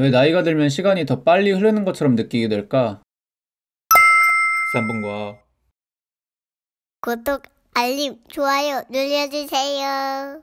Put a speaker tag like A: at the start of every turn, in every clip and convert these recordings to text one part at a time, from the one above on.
A: 왜 나이가 들면 시간이 더 빨리 흐르는 것처럼 느끼게 될까? 3분과
B: 구독, 알림, 좋아요 눌러주세요.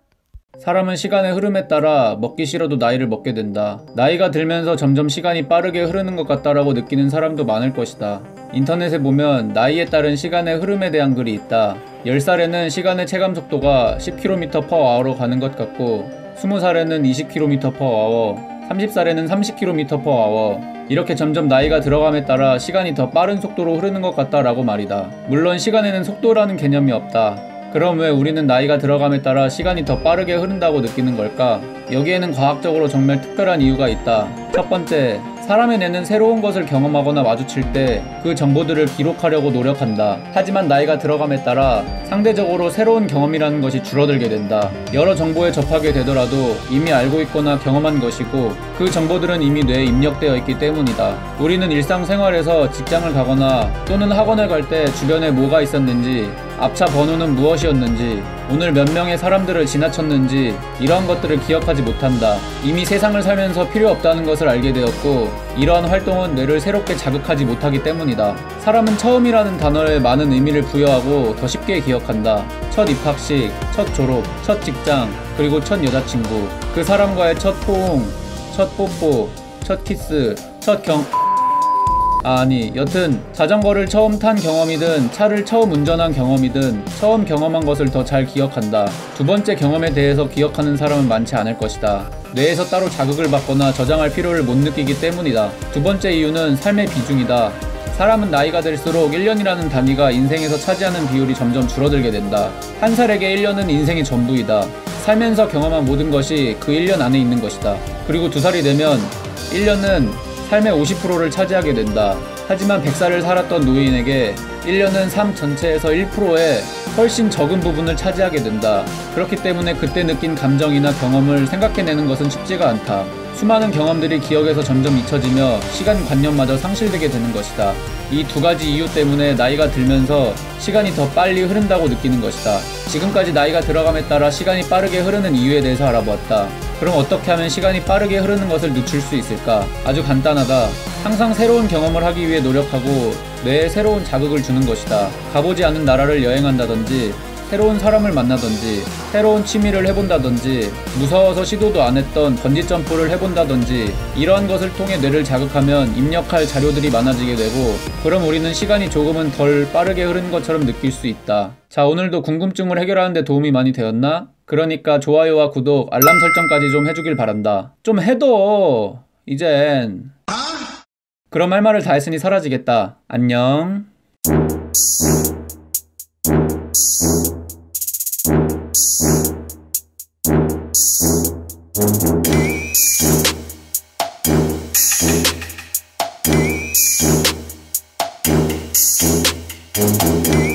A: 사람은 시간의 흐름에 따라 먹기 싫어도 나이를 먹게 된다. 나이가 들면서 점점 시간이 빠르게 흐르는 것 같다라고 느끼는 사람도 많을 것이다. 인터넷에 보면 나이에 따른 시간의 흐름에 대한 글이 있다. 10살에는 시간의 체감 속도가 10km/h로 가는 것 같고 20살에는 20km/h, 30살에는 30km/h, 이렇게 점점 나이가 들어감에 따라 시간이 더 빠른 속도로 흐르는 것 같다라고 말이다. 물론 시간에는 속도라는 개념이 없다. 그럼 왜 우리는 나이가 들어감에 따라 시간이 더 빠르게 흐른다고 느끼는 걸까? 여기에는 과학적으로 정말 특별한 이유가 있다. 첫 번째, 사람의 뇌는 새로운 것을 경험하거나 마주칠 때 그 정보들을 기록하려고 노력한다. 하지만 나이가 들어감에 따라 상대적으로 새로운 경험이라는 것이 줄어들게 된다. 여러 정보에 접하게 되더라도 이미 알고 있거나 경험한 것이고 그 정보들은 이미 뇌에 입력되어 있기 때문이다. 우리는 일상생활에서 직장을 가거나 또는 학원을 갈 때 주변에 뭐가 있었는지, 앞차 번호는 무엇이었는지, 오늘 몇 명의 사람들을 지나쳤는지 이러한 것들을 기억하지 못한다. 이미 세상을 살면서 필요 없다는 것을 알게 되었고 이러한 활동은 뇌를 새롭게 자극하지 못하기 때문이다. 사람은 처음이라는 단어에 많은 의미를 부여하고 더 쉽게 기억한다. 첫 입학식, 첫 졸업, 첫 직장, 그리고 첫 여자친구, 그 사람과의 첫 포옹, 첫 뽀뽀, 첫 키스, 여튼 자전거를 처음 탄 경험이든 차를 처음 운전한 경험이든 처음 경험한 것을 더 잘 기억한다. 두 번째 경험에 대해서 기억하는 사람은 많지 않을 것이다. 뇌에서 따로 자극을 받거나 저장할 필요를 못 느끼기 때문이다. 두 번째 이유는 삶의 비중이다. 사람은 나이가 들수록 1년이라는 단위가 인생에서 차지하는 비율이 점점 줄어들게 된다. 한 살에게 1년은 인생의 전부이다. 살면서 경험한 모든 것이 그 1년 안에 있는 것이다. 그리고 2살이 되면 1년은 삶의 50%를 차지하게 된다. 하지만 100살을 살았던 노인에게 1년은 삶 전체에서 1%의 훨씬 적은 부분을 차지하게 된다. 그렇기 때문에 그때 느낀 감정이나 경험을 생각해내는 것은 쉽지가 않다. 수많은 경험들이 기억에서 점점 잊혀지며 시간관념마저 상실되게 되는 것이다. 이 두 가지 이유 때문에 나이가 들면서 시간이 더 빨리 흐른다고 느끼는 것이다. 지금까지 나이가 들어감에 따라 시간이 빠르게 흐르는 이유에 대해서 알아보았다. 그럼 어떻게 하면 시간이 빠르게 흐르는 것을 늦출 수 있을까? 아주 간단하다. 항상 새로운 경험을 하기 위해 노력하고 뇌에 새로운 자극을 주는 것이다. 가보지 않은 나라를 여행한다든지, 새로운 사람을 만나든지, 새로운 취미를 해본다든지, 무서워서 시도도 안 했던 번지점프를 해본다든지, 이러한 것을 통해 뇌를 자극하면 입력할 자료들이 많아지게 되고 그럼 우리는 시간이 조금은 덜 빠르게 흐르는 것처럼 느낄 수 있다. 자, 오늘도 궁금증을 해결하는 데 도움이 많이 되었나? 그러니까 좋아요와 구독, 알람 설정까지 좀 해주길 바란다. 좀 해둬! 이젠. 그럼 할 말을 다 했으니 사라지겠다. 안녕. Thank you.